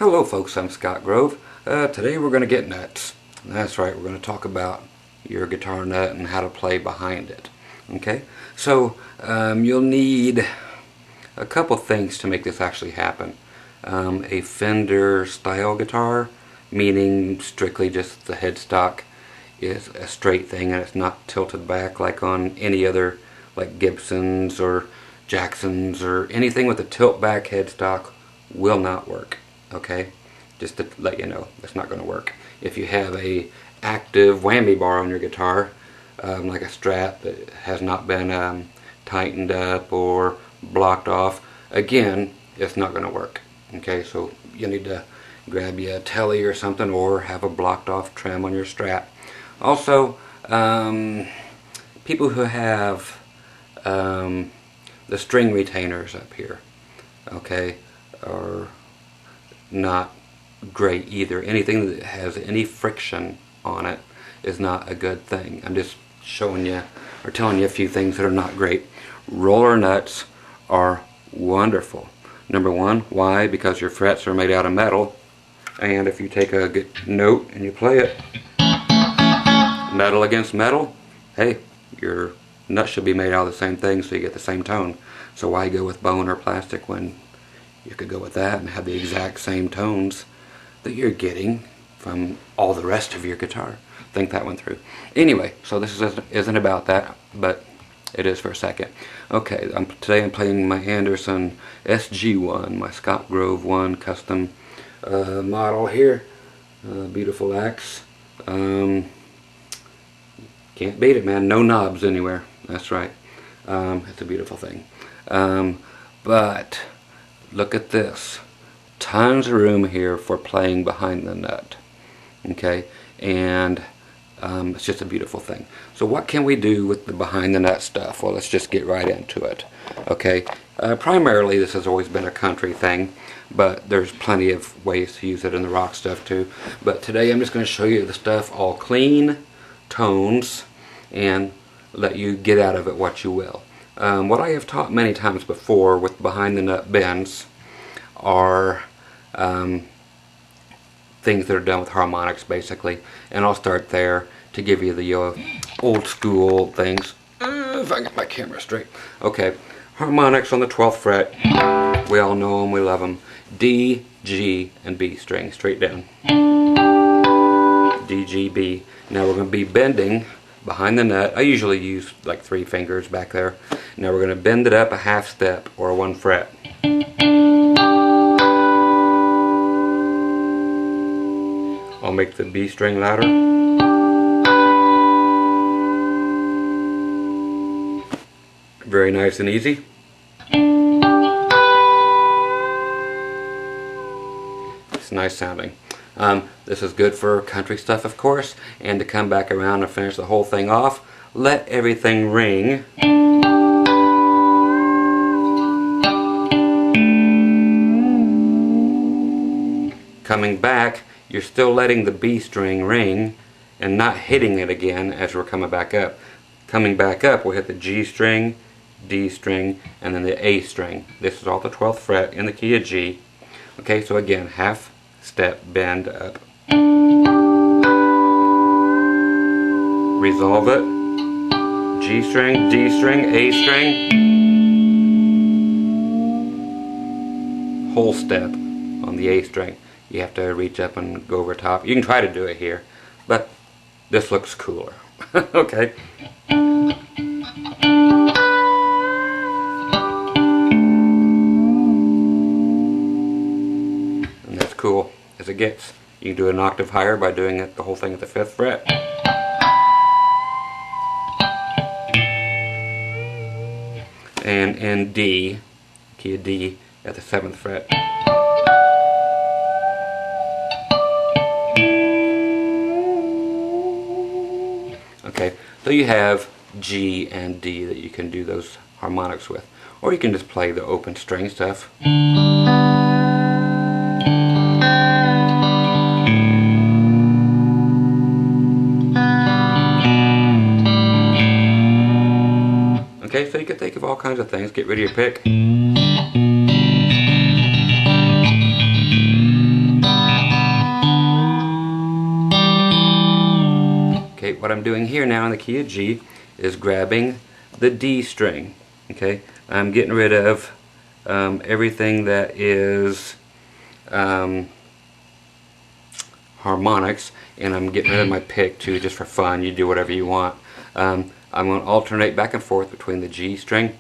Hello folks, I'm Scott Grove. Today we're going to get nuts. That's right, we're going to talk about your guitar nut and how to play behind it. Okay, so you'll need a couple things to make this actually happen. A Fender style guitar, meaning strictly just the headstock is a straight thing and it's not tilted back like on any other, like Gibsons or Jacksons or anything with a tilt back headstock will not work. Okay, just to let you know, it's not going to work. If you have a active whammy bar on your guitar, like a Strat that has not been tightened up or blocked off, again, it's not going to work. Okay, so you need to grab you a telly or something, or have a blocked off trem on your Strat. Also, people who have the string retainers up here, okay, are not great either. Anything that has any friction on it is not a good thing. I'm just showing you or telling you a few things that are not great. Roller nuts are wonderful. Number one, why? Because your frets are made out of metal, and if you take a good note and you play it metal against metal, hey, your nut should be made out of the same thing so you get the same tone. So why go with bone or plastic when you could go with that and have the exact same tones that you're getting from all the rest of your guitar? Think that one through. Anyway, so this isn't about that, but it is for a second. Okay, today I'm playing my Anderson SG1, my Scott Grove 1 custom model here. Beautiful axe. Can't beat it, man. No knobs anywhere. That's right. It's a beautiful thing. But look at this. Tons of room here for playing behind the nut. Okay, and it's just a beautiful thing. So what can we do with the behind the nut stuff? Well, let's just get right into it. Okay, primarily this has always been a country thing, but there's plenty of ways to use it in the rock stuff too. But today I'm just going to show you the stuff all clean, tones, and let you get out of it what you will. What I have taught many times before with behind the nut bends are things that are done with harmonics basically, and I'll start there to give you the old school things. If I get my camera straight. Okay, harmonics on the 12th fret, we all know them, we love them. D, G, and B string, straight down. D, G, B. Now we're going to be bending behind the nut. I usually use like 3 fingers back there. Now we're going to bend it up a half step or 1 fret. I'll make the B string louder. Very nice and easy. It's nice sounding. This is good for country stuff, of course, and to come back around and finish the whole thing off, let everything ring. Coming back, you're still letting the B string ring and not hitting it again as we're coming back up. Coming back up, we'll hit the G string, D string, and then the A string. This is all the 12th fret in the key of G. Okay, so again, half step bend up. Resolve it. G string, D string, A string. Whole step on the A string. You have to reach up and go over top. You can try to do it here, but this looks cooler. Okay. And that's cool as it gets. You can do an octave higher by doing it, the whole thing at the 5th fret. And in D, key of D, at the 7th fret. Okay, so you have G and D that you can do those harmonics with. Or you can just play the open string stuff. Okay, so you can think of all kinds of things. Get rid of your pick. Okay, what I'm doing here now in the key of G is grabbing the D string. Okay, I'm getting rid of everything that is harmonics, and I'm getting rid of my pick too, just for fun. You do whatever you want. I'm going to alternate back and forth between the G string,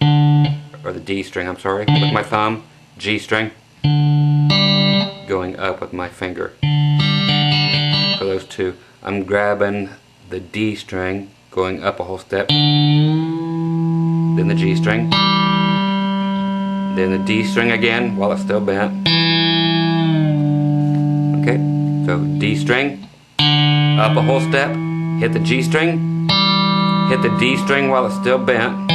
or the D string, I'm sorry, with my thumb, G string, going up with my finger. For those two, I'm grabbing the D string, going up a whole step, then the G string, then the D string again while it's still bent. Okay, so D string, up a whole step, hit the G string, hit the D string while it's still bent,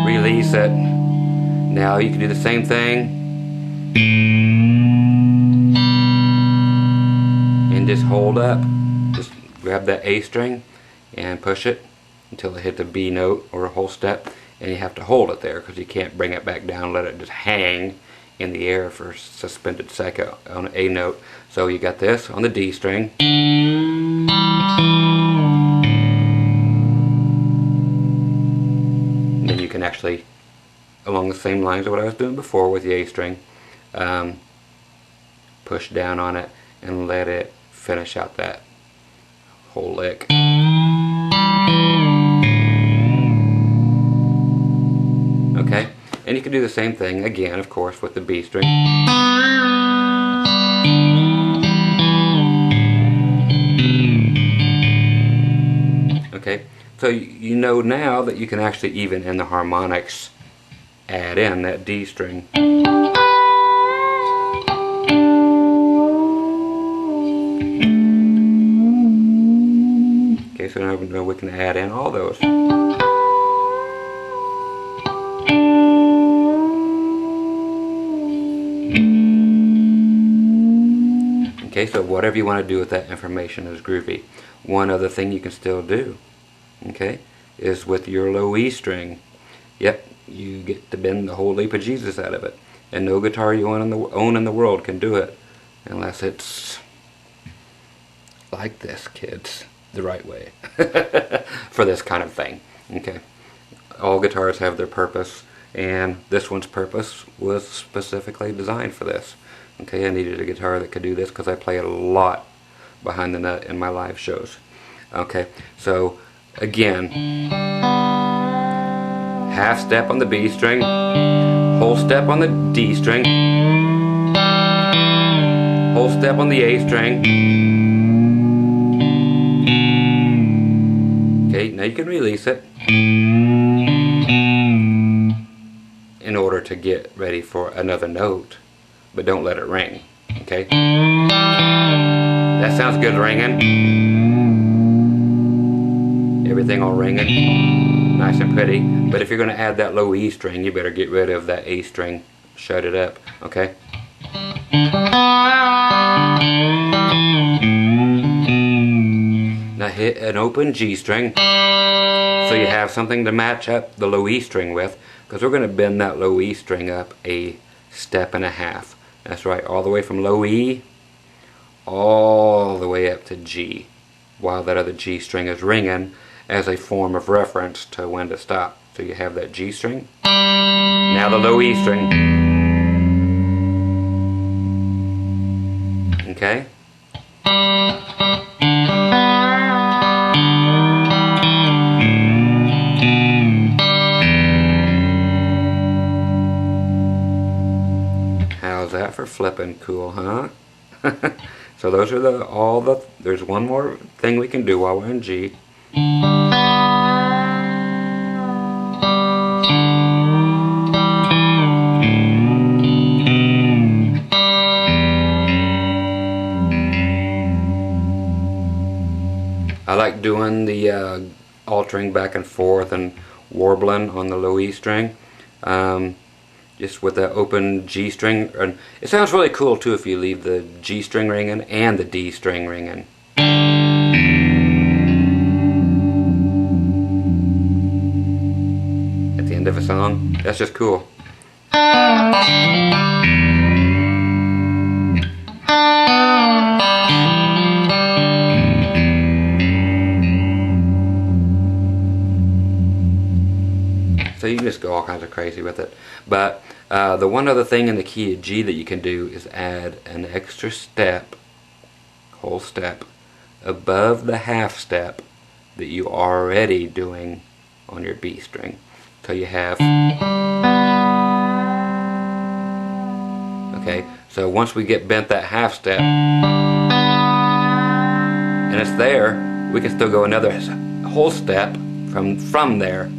release it. Now you can do the same thing and just hold up. Just grab that A string and push it until it hits the B note or a whole step, and you have to hold it there because you can't bring it back down, let it just hang in the air for a suspended second on an A note. So you got this on the D string, and then you can actually, along the same lines of what I was doing before with the A string, push down on it and let it finish out that whole lick. Okay, and you can do the same thing again, of course, with the B string. Okay, so you know now that you can actually, even in the harmonics, add in that D string. Okay, so now we can add in all those. Okay, so whatever you want to do with that information is groovy. One other thing you can still do, okay, is with your low E string. Yep, you get to bend the whole leap of Jesus out of it. And no guitar you own in the world can do it unless it's like this, kids, the right way for this kind of thing. Okay, all guitars have their purpose, and this one's purpose was specifically designed for this. Okay, I needed a guitar that could do this because I play it a lot behind the nut in my live shows. Okay, so again, half step on the B string, whole step on the D string, whole step on the A string. Okay, now you can release it in order to get ready for another note, but don't let it ring. Okay, that sounds good ringing. Everything all ringing, nice and pretty. But if you're going to add that low E string, you better get rid of that A string, shut it up. Okay. Now hit an open G string, so you have something to match up the low E string with, because we're going to bend that low E string up a step and a half. That's right, all the way from low E all the way up to G, while that other G string is ringing as a form of reference to when to stop. So you have that G string, now the low E string. Okay? How's that for flipping cool, huh? So those are there's one more thing we can do while we're in G. I like doing the altering back and forth and warbling on the low E string. Just with the open G string, and it sounds really cool too if you leave the G string ringing and the D string ringing. At the end of a song, that's just cool. you can just go all kinds of crazy with it. But the one other thing in the key of G that you can do is add an extra step, whole step, above the half step that you are already doing on your B string. So you have, okay, so once we get bent that half step, and it's there, we can still go another whole step from there.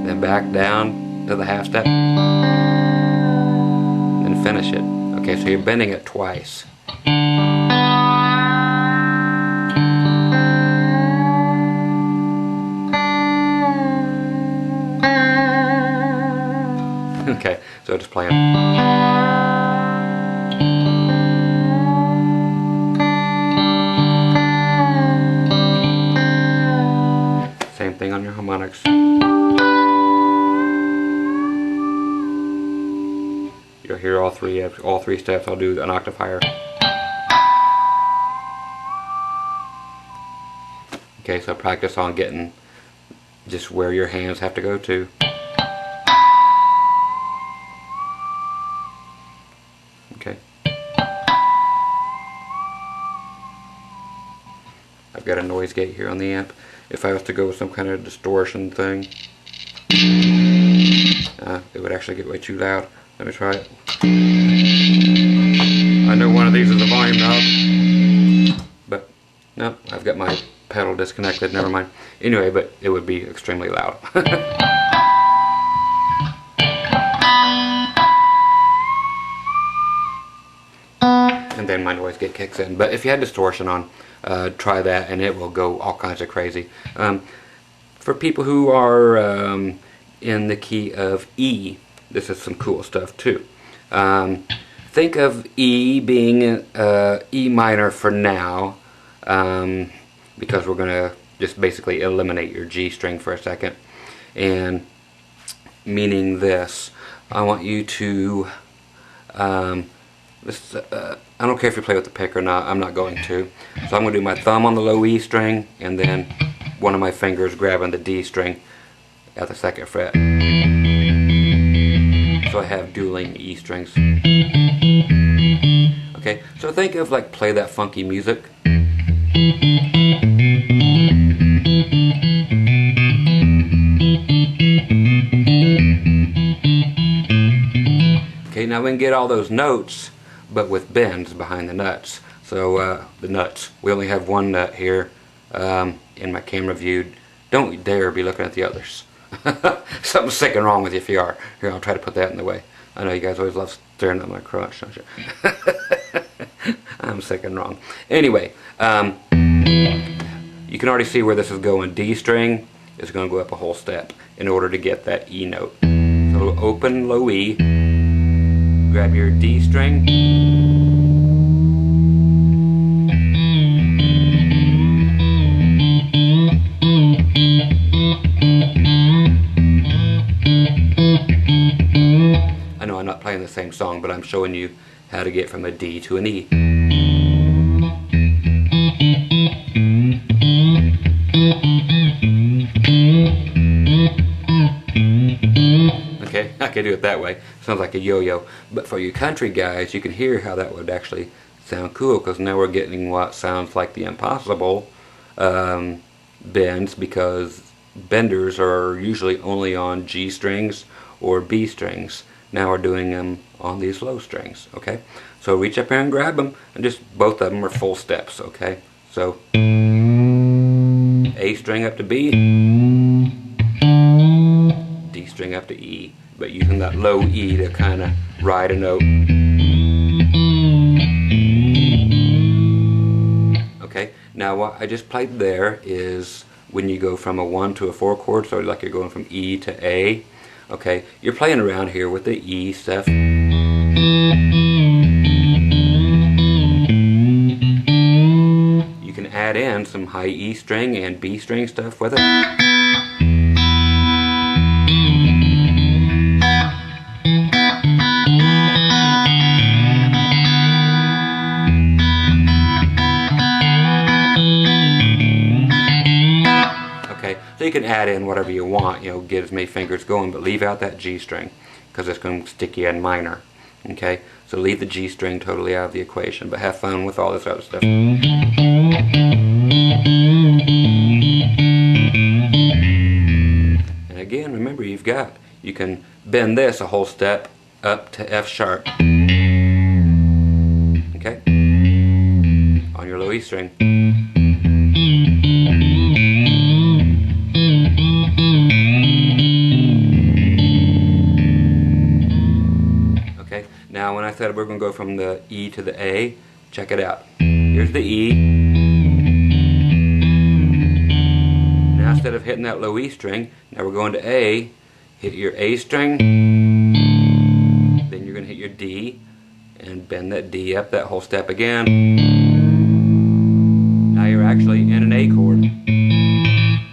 Then back down to the half step, then finish it. Okay, so you're bending it twice. Okay, so just playing. Same thing on your harmonics. You'll hear all three steps. I'll do an octave higher. Okay, so practice on getting just where your hands have to go to. Okay. I've got a noise gate here on the amp. If I was to go with some kind of distortion thing, it would actually get way too loud. Let me try it. I know one of these is a volume knob, but no, I've got my pedal disconnected, never mind. Anyway, but it would be extremely loud. And then my noise gate kicks in. But if you had distortion on, try that and it will go all kinds of crazy. For people who are in the key of E, this is some cool stuff too. Think of E being E minor for now, because we're going to just basically eliminate your G string for a second. And meaning this, I want you to, I don't care if you play with the pick or not, I'm not going to. So I'm going to do my thumb on the low E string and then one of my fingers grabbing the D string at the 2nd fret. So I have dueling E strings. Okay, so think of like play that funky music. Okay, now we can get all those notes, but with bends behind the nuts. So the nuts, we only have one nut here in my camera view. Don't dare be looking at the others. Something's sick and wrong with you if you are. Here, I'll try to put that in the way. I know you guys always love staring at my crotch, don't you? I'm sick and wrong. Anyway, you can already see where this is going. D string is going to go up a whole step in order to get that E note. So open low E, grab your D string, I know I'm not playing the same song, but I'm showing you how to get from a D to an E. Okay, I can do it that way. Sounds like a yo-yo. But for you country guys, you can hear how that would actually sound cool, because now we're getting what sounds like the impossible bends, because benders are usually only on G strings or B strings. Now we're doing them on these low strings, okay? So reach up here and grab them, and just both of them are full steps, okay? So A string up to B, D string up to E, but using that low E to kind of ride a note. Okay, now what I just played there is when you go from a 1 to a 4 chord, so like you're going from E to A. Okay, you're playing around here with the E stuff. You can add in some high E string and B string stuff with it. So you can add in whatever you want, you know, get as many fingers going, but leave out that G string because it's going to stick you in minor. Okay, so leave the G string totally out of the equation, but have fun with all this other stuff. And again, remember, you can bend this a whole step up to F sharp. Okay, on your low E string. Okay, now when I said we're going to go from the E to the A, check it out. Here's the E. Now instead of hitting that low E string, now we're going to A. Hit your A string, then you're going to hit your D, and bend that D up that whole step again. Now you're actually in an A chord.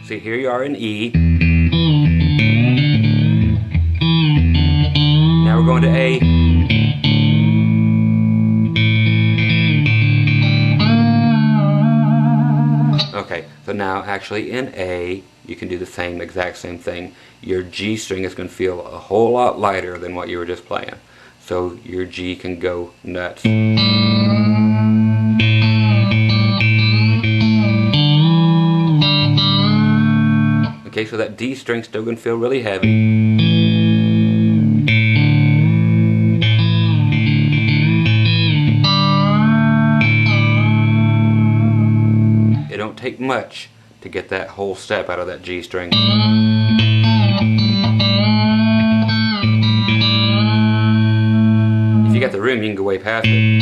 See, here you are in E. Now we're going to A. Okay, so now actually in A, you can do the exact same thing. Your G string is going to feel a whole lot lighter than what you were just playing. So your G can go nuts. Okay, so that D string's still going to feel really heavy. It don't take much to get that whole step out of that G string. If you got the room, you can go way past it.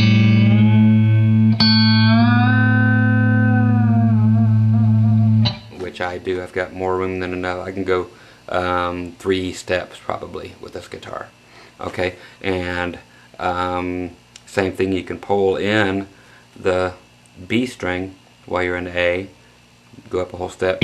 Which I do. I've got more room than enough. I can go 3 steps probably with this guitar. Okay, and same thing, you can pull in the B string while you're in A. Go up a whole step.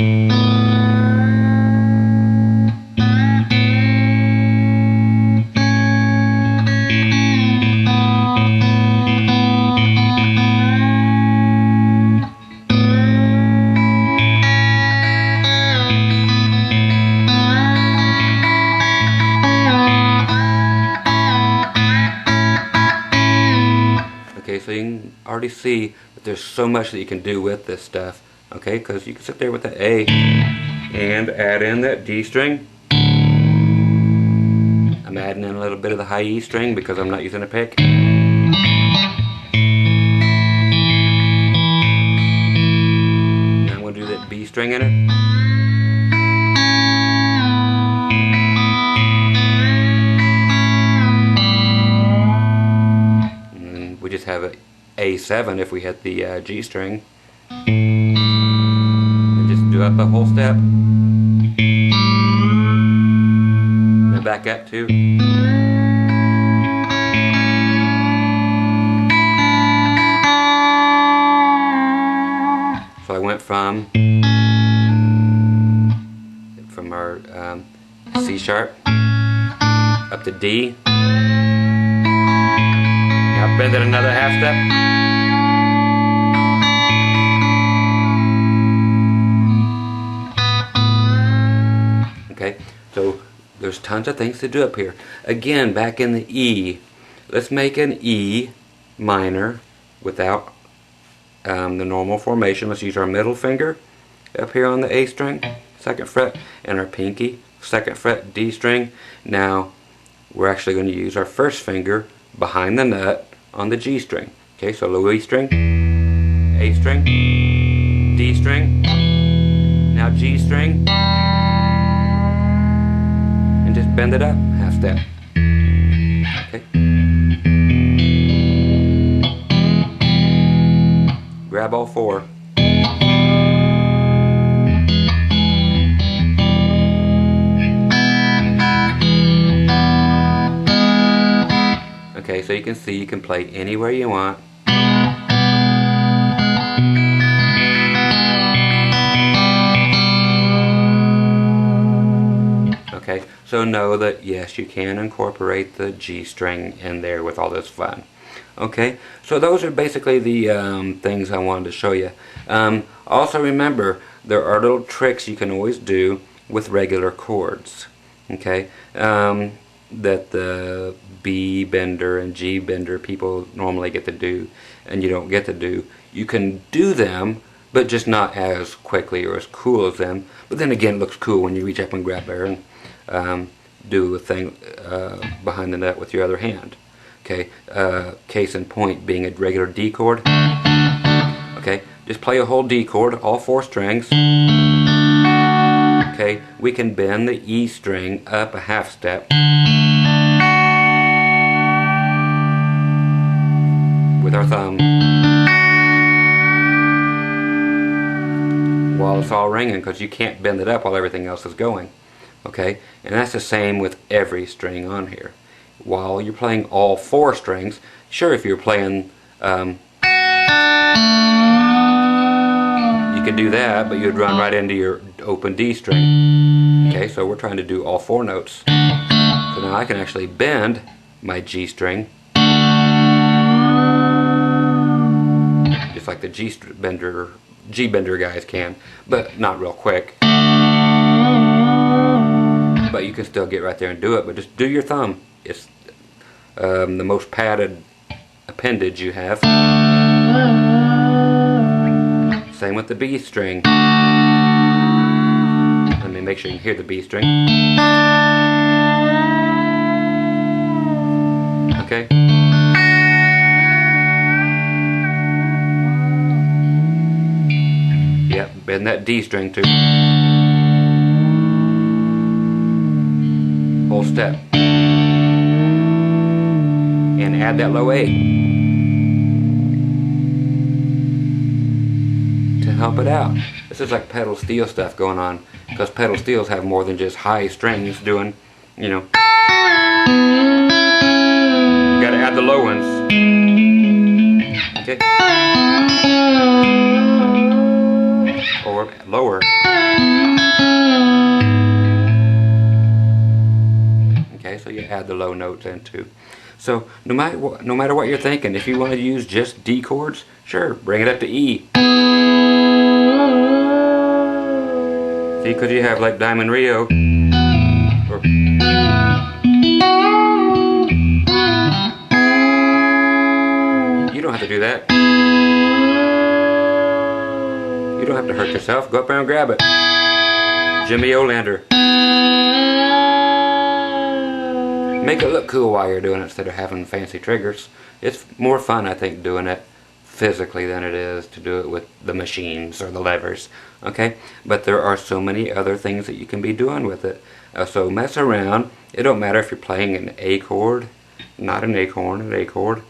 Okay, so you can already see that there's so much that you can do with this stuff. Okay, because you can sit there with the A and add in that D string. I'm adding in a little bit of the high E string because I'm not using a pick. Now I'm going to do that B string in it. And then we just have an A7 if we hit the G string. Do up a whole step, then back up 2. So I went from our C sharp up to D. Now bend it another half step. Okay, so there's tons of things to do up here. Again, back in the E, let's make an E minor without the normal formation. Let's use our middle finger up here on the A string, 2nd fret, and our pinky, 2nd fret, D string. Now we're actually going to use our 1st finger behind the nut on the G string. Okay, so low E string, A string, D string, now G string. Just bend it up, half step. Okay. Grab all 4. Okay, so you can see you can play anywhere you want. Okay, so know that yes, you can incorporate the G string in there with all this fun. Okay, so those are basically the things I wanted to show you. Also remember, there are little tricks you can always do with regular chords, okay, that the B bender and G bender people normally get to do and you don't get to do. You can do them, but just not as quickly or as cool as them. But then again, it looks cool when you reach up and grab there and do a thing behind the net with your other hand. Okay, case in point being a regular D chord. Okay, just play a whole D chord, all 4 strings. Okay, we can bend the E string up a half step with our thumb while it's all ringing, because you can't bend it up while everything else is going. Okay, and that's the same with every string on here. While you're playing all 4 strings, sure, if you're playing you could do that, but you'd run right into your open D string. Okay, so we're trying to do all 4 notes. So now I can actually bend my G string, just like the G bender guys can, but not real quick. But you can still get right there and do it, but just do your thumb. It's the most padded appendage you have. Same with the B string. Let me make sure you can hear the B string. Okay. Yep, bend that D string too. Whole step. And add that low A to help it out. This is like pedal steel stuff going on, because pedal steels have more than just high strings doing, you know. You gotta add the low ones. Okay. Or lower. Okay, so you add the low notes in too. So no matter what you're thinking, if you want to use just D chords, sure, bring it up to E. See, because you have like Diamond Rio. Or you don't have to do that. You don't have to hurt yourself. Go up there and grab it. Jimmy Olander. Make it look cool while you're doing it instead of having fancy triggers. It's more fun, I think, doing it physically than it is to do it with the machines or the levers. Okay? But there are so many other things that you can be doing with it. So mess around. It don't matter if you're playing an A chord, not an acorn, an A chord.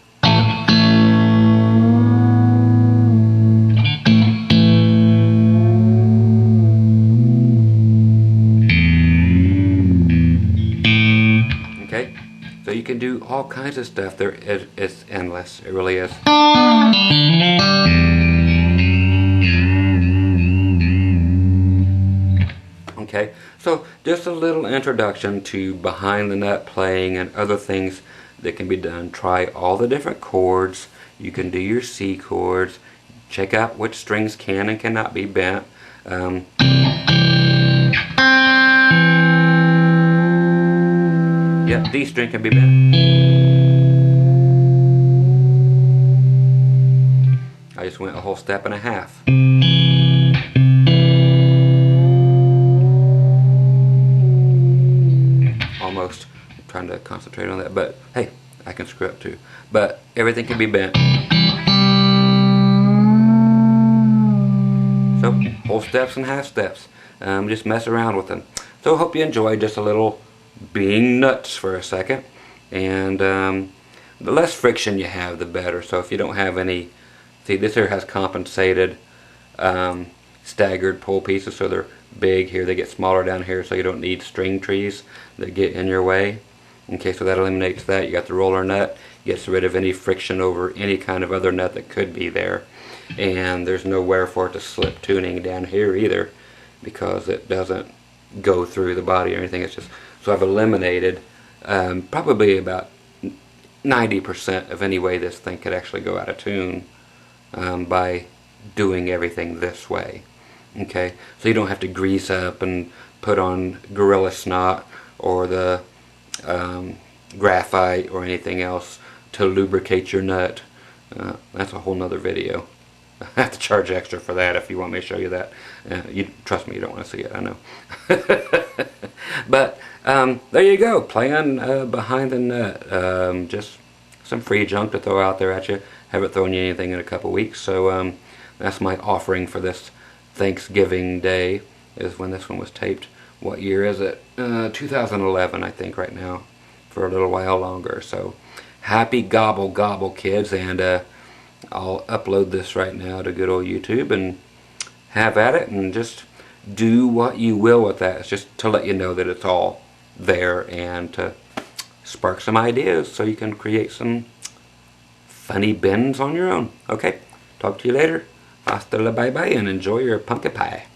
So you can do all kinds of stuff. It's endless. It really is. Okay, so just a little introduction to behind the nut playing and other things that can be done. Try all the different chords. You can do your C chords. Check out which strings can and cannot be bent. Yep, D string can be bent. I just went a whole step and a half. Almost. I'm trying to concentrate on that, but hey, I can screw up too. But everything can be bent. So, whole steps and half steps. Just mess around with them. So I hope you enjoyed just a little being nuts for a second, and the less friction you have, the better. So if you don't have any, see, this here has compensated staggered pull pieces, so they're big here, they get smaller down here, so you don't need string trees that get in your way. Okay, so that eliminates that. You got the roller nut, gets rid of any friction over any kind of other nut that could be there, and there's nowhere for it to slip tuning down here either, because it doesn't go through the body or anything. It's just, so I've eliminated probably about 90% of any way this thing could actually go out of tune by doing everything this way. Okay, so you don't have to grease up and put on Gorilla Snot or the graphite or anything else to lubricate your nut. That's a whole nother video. I have to charge extra for that if you want me to show you that. You trust me, you don't want to see it, I know. But there you go, playing behind the nut. Just some free junk to throw out there at you. Haven't thrown you anything in a couple weeks, so that's my offering for this Thanksgiving Day, is when this one was taped. What year is it? 2011, I think, right now, for a little while longer. So happy gobble gobble, kids, and I'll upload this right now to good old YouTube and have at it, and just do what you will with that. It's just to let you know that it's all there and to spark some ideas so you can create some funny bends on your own. Okay, talk to you later. Hasta la bye bye, and enjoy your pumpkin pie.